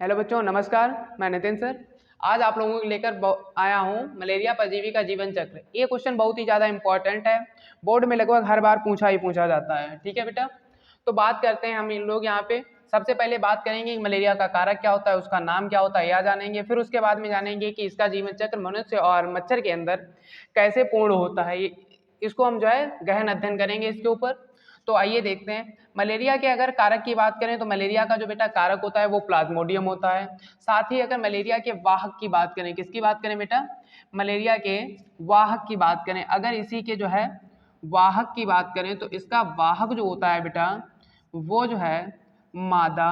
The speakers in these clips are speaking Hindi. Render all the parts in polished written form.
हेलो बच्चों, नमस्कार। मैं नितिन सर। आज आप लोगों को लेकर आया हूँ मलेरिया परजीवी का जीवन चक्र। ये क्वेश्चन बहुत ही ज़्यादा इंपॉर्टेंट है, बोर्ड में लगभग हर बार पूछा जाता है। ठीक है बेटा, तो बात करते हैं हम इन लोग यहाँ पे। सबसे पहले बात करेंगे कि मलेरिया का कारक क्या होता है, उसका नाम क्या होता है, यह जानेंगे। फिर उसके बाद में जानेंगे कि इसका जीवन चक्र मनुष्य और मच्छर के अंदर कैसे पूर्ण होता है। इसको हम जो है गहन अध्ययन करेंगे इसके ऊपर। तो आइए देखते हैं। मलेरिया के अगर कारक की बात करें तो मलेरिया का जो बेटा कारक होता है वो प्लाज्मोडियम होता है। साथ ही अगर मलेरिया के वाहक की बात करें, किसकी बात करें बेटा, मलेरिया के वाहक की बात करें, अगर इसी के जो है वाहक की बात करें तो इसका वाहक जो होता है बेटा वो जो है मादा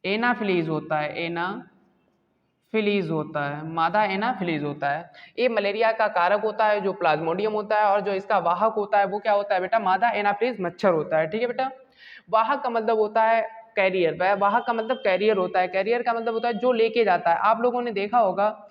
एनाफिलीज होता है। फिलीज होता है, मादा एनाफिलीज होता है। ये मलेरिया का कारक होता है जो प्लाज्मोडियम होता है, और जो इसका वाहक होता है वो क्या होता है बेटा, मादा एनाफिलीज मच्छर होता है। ठीक है बेटा, वाहक का मतलब होता है कैरियर। वाहक का मतलब कैरियर होता है। कैरियर का मतलब होता है जो लेके जाता है। आप लोगों ने देखा होगा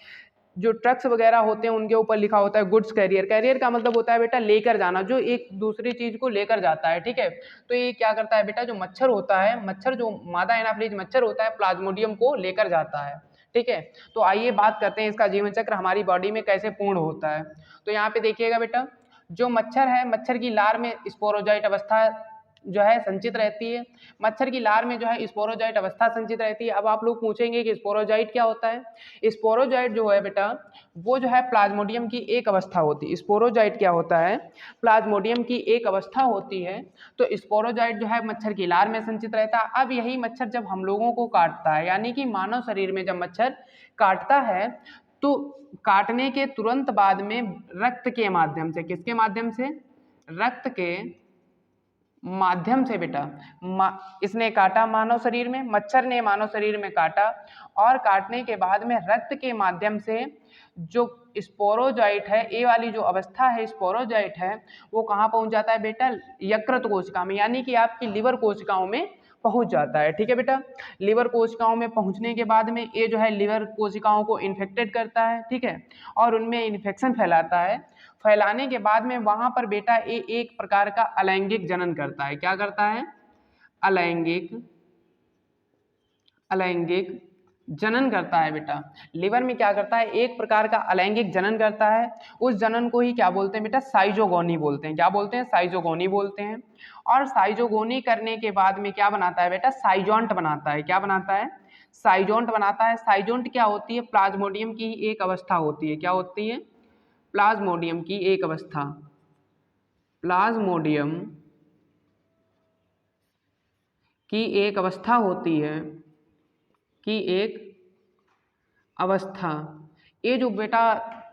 जो ट्रक्स वगैरह होते हैं उनके ऊपर लिखा होता है गुड्स कैरियर। कैरियर का मतलब होता है बेटा लेकर जाना, जो एक दूसरी चीज को लेकर जाता है। ठीक है, तो ये क्या करता है बेटा, जो मच्छर होता है, मच्छर जो मादा एनाफिलीज मच्छर होता है प्लाज्मोडियम को लेकर जाता है। ठीक है, तो आइए बात करते हैं इसका जीवन चक्र हमारी बॉडी में कैसे पूर्ण होता है। तो यहाँ पे देखिएगा बेटा, जो मच्छर है, मच्छर की लार में स्पोरोजाइट अवस्था जो है संचित रहती है। मच्छर की लार में जो है स्पोरोजाइट अवस्था संचित रहती है। अब आप लोग पूछेंगे कि स्पोरोजाइट क्या होता है। स्पोरोजाइट जो है बेटा वो जो है प्लाज्मोडियम की एक अवस्था होती है। स्पोरोजाइट क्या होता है, प्लाज्मोडियम की एक अवस्था होती है। तो स्पोरोजाइट जो है मच्छर की लार में संचित रहता है। अब यही मच्छर जब हम लोगों को काटता है, यानी कि मानव शरीर में जब मच्छर काटता है तो काटने के तुरंत बाद में रक्त के माध्यम से, किसके माध्यम से, रक्त के माध्यम से बेटा इसने काटा मानव शरीर में, मच्छर ने मानव शरीर में काटा, और काटने के बाद में रक्त के माध्यम से जो स्पोरोजाइट है, ये वाली जो अवस्था है स्पोरोजाइट है, वो कहाँ पहुंच जाता है बेटा, यकृत कोशिका में, यानी कि आपकी लिवर कोशिकाओं में पहुंच जाता है। ठीक है बेटा, लिवर कोशिकाओं में पहुंचने के बाद में ये जो है लिवर कोशिकाओं को इन्फेक्टेड करता है। ठीक है, और उनमें इन्फेक्शन फैलाता है। फैलाने के बाद में वहां पर बेटा ये एक प्रकार का अलैंगिक जनन करता है। क्या करता है, अलैंगिक अलैंगिक जनन करता है बेटा। लिवर में क्या करता है, एक प्रकार का अलैंगिक जनन करता है। उस जनन को ही क्या बोलते हैं बेटा, साइजोगोनी बोलते हैं। क्या बोलते हैं, साइजोगोनी बोलते हैं। और साइजोगोनी करने के बाद में क्या बनाता है बेटा, साइजोंट बनाता है। क्या बनाता है, साइजोंट बनाता है। साइजोंट क्या होती है, प्लाज्मोडियम की एक अवस्था होती है। क्या होती है, प्लाज्मोडियम की एक अवस्था, प्लाज्मोडियम की एक अवस्था होती है, की एक अवस्था। ये जो बेटा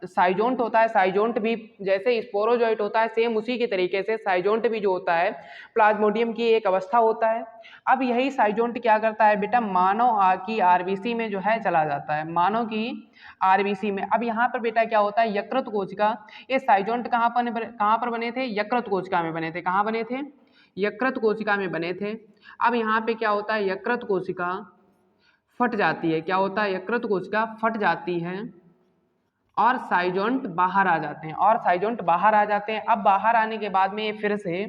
साइजोंट होता है, साइजोंट भी जैसे स्पोरोजोइट होता है सेम उसी के तरीके से साइजोंट भी जो होता है प्लाज्मोडियम की एक अवस्था होता है। अब यही साइजोंट क्या करता है बेटा, मानव की आरबीसी में जो है चला जाता है, मानव की आरबीसी में। अब यहाँ पर बेटा क्या होता है, यकृत कोशिका, ये साइजोंट कहाँ पर बने थे, यकृत कोशिका में बने थे। कहाँ बने थे, यकृत कोशिका में बने थे। अब यहाँ पे क्या होता है, यकृत कोशिका फट जाती है। क्या होता है, यकृत कोशिका फट जाती है और साइजोंट बाहर आ जाते हैं, और साइजोंट बाहर आ जाते हैं। अब बाहर आने के बाद में ये फिर से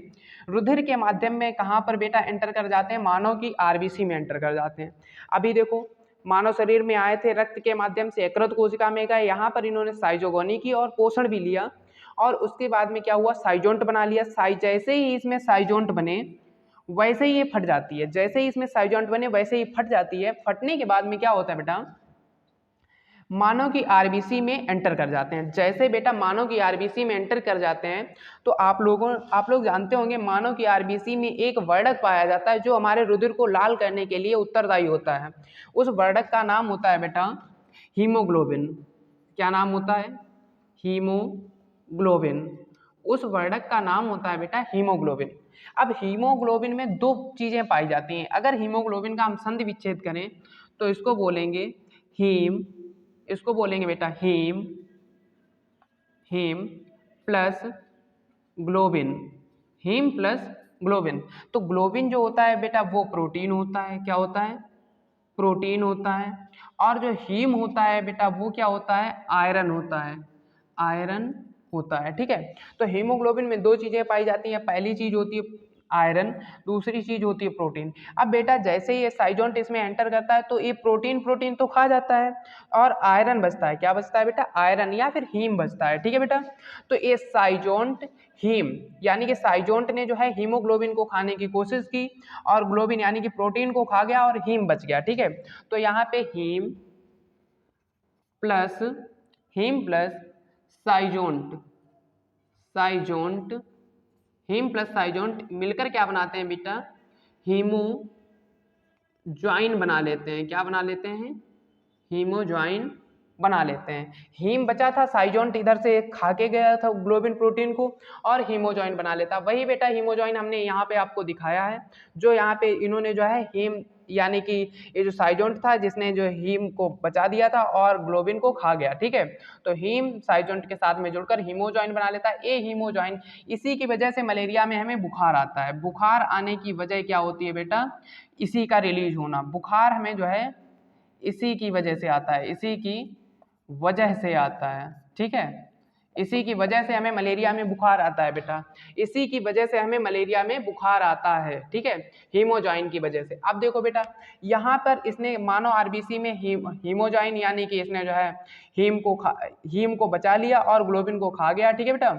रुधिर के माध्यम में कहाँ पर बेटा एंटर कर जाते हैं, मानव की आरबीसी में एंटर कर जाते हैं। अभी देखो, मानव शरीर में आए थे रक्त के माध्यम से, यकृत कोशिका में गए, यहाँ पर इन्होंने साइजोगोनी की और पोषण भी लिया, और उसके बाद में क्या हुआ, साइजोंट बना लिया। जैसे ही इसमें साइजोंट बने वैसे ही ये फट जाती है। जैसे ही इसमें साइजोंट बने वैसे ही फट जाती है। फटने के बाद में क्या होता है बेटा, मानव की आरबीसी में एंटर कर जाते हैं। जैसे बेटा मानव की आरबीसी में एंटर कर जाते हैं तो आप लोग जानते होंगे मानव की आरबीसी में एक वर्णक पाया जाता है जो हमारे रुधिर को लाल करने के लिए उत्तरदायी होता है। उस वर्णक का नाम होता है बेटा हीमोग्लोबिन। क्या नाम होता है, हीमोग्लोबिन। उस वर्णक का नाम होता है बेटा हीमोग्लोबिन। अब हीमोग्लोबिन में दो चीजें पाई जाती हैं। अगर हीमोग्लोबिन का हम संधि विच्छेद करें तो इसको बोलेंगे हीम, इसको बोलेंगे बेटा heme, heme plus globin, heme plus globin. तो ग्लोबिन जो होता है बेटा वो प्रोटीन होता है। क्या होता है, प्रोटीन होता है। और जो हीम होता है बेटा वो क्या होता है, आयरन होता है, आयरन होता है। ठीक है, तो हीमोग्लोबिन में दो चीजें पाई जाती हैं। पहली चीज होती है आयरन, दूसरी चीज होती है प्रोटीन। अब बेटा जैसे ही ये साइजोंट इसमें एंटर करता है तो ये प्रोटीन तो खा जाता है और आयरन बचता है। क्या बचता है बेटा? आयरन या फिर हीम बचता है। ठीक है बेटा, तो ये साइजोंट हीम यानी कि साइजोंट ने जो है हीमोग्लोबिन को खाने की कोशिश की और ग्लोबिन यानी कि प्रोटीन को खा गया और हीम बच गया। ठीक है, तो यहाँ पे plus haem plus schizont schizont haem plus schizont मिलकर क्या बनाते हैं बेटा? हीमो ज्वाइन बना लेते हैं। क्या बना लेते हैं? हीमो ज्वाइन बना लेते हैं। हीम बचा था, साइजोंट इधर से खा के गया था ग्लोबिन प्रोटीन को और हीमोजॉइन बना लेता। वही बेटा हीमोजॉइन हमने यहाँ पे आपको दिखाया है, जो यहाँ पे इन्होंने जो है हीम यानी कि ये जो साइजोंट था जिसने जो हीम को बचा दिया था और ग्लोबिन को खा गया। ठीक है, तो हीम साइजोंट के साथ में जुड़कर हीमोजॉइन बना लेता है। ये हीमोजॉइन इसी की वजह से मलेरिया में हमें बुखार आता है। बुखार आने की वजह क्या होती है बेटा? इसी का रिलीज होना। बुखार हमें जो है इसी की वजह से आता है, इसी की वजह से आता है। ठीक है, इसी की वजह से हमें मलेरिया में बुखार आता है बेटा, इसी की वजह से हमें मलेरिया में बुखार आता है। ठीक है, हीमोजॉइन की वजह से। अब देखो बेटा, यहाँ पर इसने मानव आरबीसी में हीमोजॉइन यानी कि इसने जो है हीम को बचा लिया और ग्लोबिन को खा गया। ठीक है बेटा,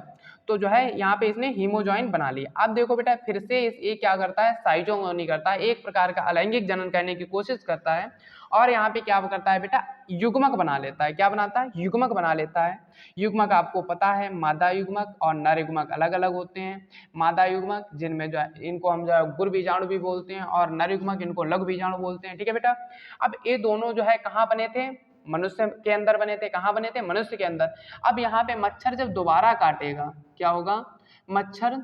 तो जो है यहाँ पे इसने हीमोजॉइन बना लिया। अब देखो बेटा, फिर से ये क्या करता है? साइजोगोनी करता है, एक प्रकार का अलैंगिक जनन करने की कोशिश करता है और यहाँ पे क्या करता है बेटा? युग्मक बना लेता है। क्या बनाता है? युग्मक बना लेता है। युग्मक आपको पता है मादा युग्मक और नर युग्मक अलग अलग होते हैं। मादा युग्मक जिनमें जो है इनको हम जो है गुर बीजाणु भी बोलते हैं और नर युग्मक इनको लघु बीजाणु बोलते हैं। ठीक है बेटा, अब ये दोनों जो है कहाँ बने थे? मनुष्य के अंदर बने थे। कहाँ बने थे? मनुष्य के अंदर। अब यहाँ पे मच्छर जब दोबारा काटेगा, क्या होगा? मच्छर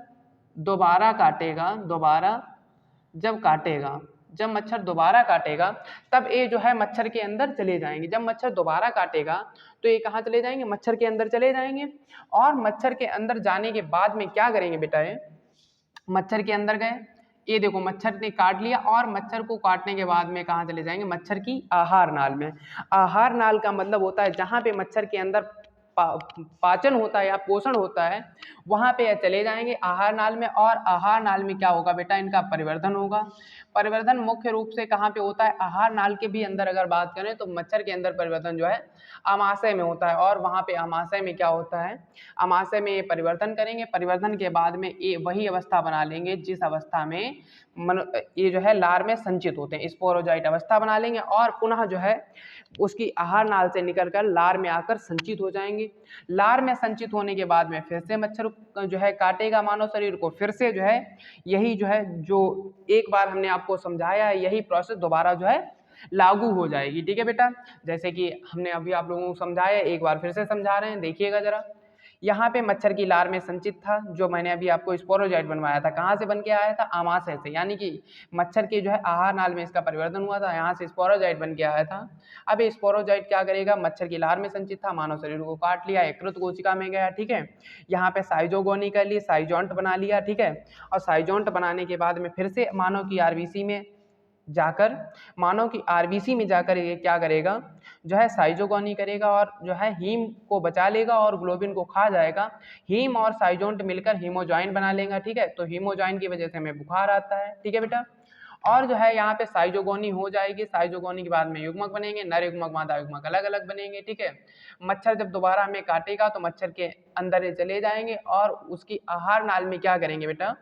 दोबारा काटेगा, जब मच्छर दोबारा काटेगा तब ये जो है मच्छर के अंदर चले जाएंगे। जब मच्छर दोबारा काटेगा तो ये कहाँ चले जाएंगे? मच्छर के अंदर चले जाएंगे और मच्छर के अंदर जाने के बाद में क्या करेंगे बेटा? ये मच्छर के अंदर गए, ये देखो मच्छर ने काट लिया और मच्छर को काटने के बाद में कहाँ चले जाएंगे? मच्छर की आहार नाल में। आहार नाल का मतलब होता है जहाँ पे मच्छर के अंदर पाचन होता है या पोषण होता है, वहाँ पे चले जाएंगे आहार नाल में। और आहार नाल में क्या होगा बेटा? इनका परिवर्धन होगा। परिवर्धन मुख्य रूप से कहाँ पे होता है? आहार नाल के भी अंदर अगर बात करें तो मच्छर के अंदर परिवर्तन जो है आमाशय में होता है और वहाँ पे आमाशय में क्या होता है? आमाशय में ये परिवर्तन करेंगे। परिवर्तन के बाद में ये वही अवस्था बना लेंगे जिस अवस्था में ये जो है लार में संचित होते हैं, स्पोरोजाइट अवस्था बना लेंगे और पुनः जो है उसकी आहार नाल से निकलकर लार में आकर संचित हो जाएंगे। लार में संचित होने के बाद में फिर से मच्छर जो है काटेगा मानव शरीर को, फिर से जो है यही जो है जो एक बार हमने आपको समझाया है यही प्रोसेस दोबारा जो है लागू हो जाएगी। ठीक है बेटा, जैसे कि हमने अभी आप लोगों को समझाया, एक बार फिर से समझा रहे हैं, देखिएगा जरा। यहाँ पे मच्छर की लार में संचित था, जो मैंने अभी आपको स्पोरोजाइट बनवाया था, कहाँ से बन के आया था? आमाशय से, यानी कि मच्छर के जो है आहार नाल में इसका परिवर्तन हुआ था, यहाँ से स्पोरोजाइट बन के आया था। अब ये स्पोरोजाइट क्या करेगा? मच्छर की लार में संचित था, मानव शरीर को काट लिया, यकृत कोशिका में गया। ठीक है, यहाँ पे साइजोगोनी कर ली, साइजोंट बना लिया। ठीक है, और साइजोंट बनाने के बाद में फिर से मानव की आरबीसी में जाकर ये क्या करेगा? जो है साइजोगोनी करेगा और जो है हीम को बचा लेगा और ग्लोबिन को खा जाएगा। हीम और साइजोंट मिलकर हीमोजॉइन बना लेगा। ठीक है, तो हीमोजॉइन की वजह से हमें बुखार आता है। ठीक है बेटा, और जो है यहाँ पे साइजोगोनी हो जाएगी। साइजोगोनी के बाद में युग्मक बनेंगे, नर युग्मक मादा युग्मक अलग अलग बनेंगे। ठीक है, मच्छर जब दोबारा हमें काटेगा तो मच्छर के अंदर ये चले जाएंगे और उसकी आहार नाल में क्या करेंगे बेटा?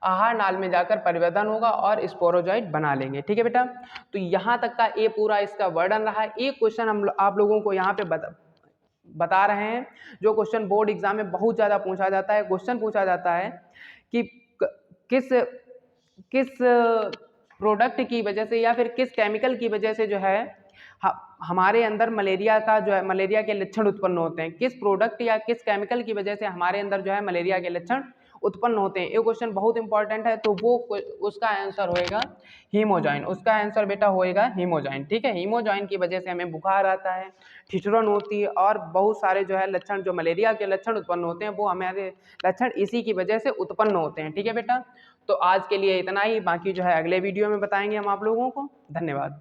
आहार नाल में जाकर परिवर्तन होगा और स्पोरोजाइट बना लेंगे। ठीक है बेटा, तो यहाँ तक का ये पूरा इसका वर्णन रहा है। एक क्वेश्चन हम आप लोगों को यहाँ पे बता रहे हैं, जो क्वेश्चन बोर्ड एग्जाम में बहुत ज़्यादा पूछा जाता है। क्वेश्चन पूछा जाता है कि किस प्रोडक्ट की वजह से या फिर किस केमिकल की वजह से जो है हमारे अंदर मलेरिया का जो है मलेरिया के लक्षण उत्पन्न होते हैं। किस प्रोडक्ट या किस केमिकल की वजह से हमारे अंदर जो है मलेरिया के लक्षण उत्पन्न होते हैं। ये क्वेश्चन बहुत इंपॉर्टेंट है, तो वो उसका आंसर होएगा हीमोजॉइन। उसका आंसर बेटा होएगा हीमोजॉइन। ठीक है, हीमोजॉइन की वजह से हमें बुखार आता है, ठिठुरन होती है और बहुत सारे जो है लक्षण, जो मलेरिया के लक्षण उत्पन्न होते हैं, वो हमारे लक्षण इसी की वजह से उत्पन्न होते हैं। ठीक है बेटा, तो आज के लिए इतना ही, बाकी जो है अगले वीडियो में बताएंगे हम आप लोगों को। धन्यवाद।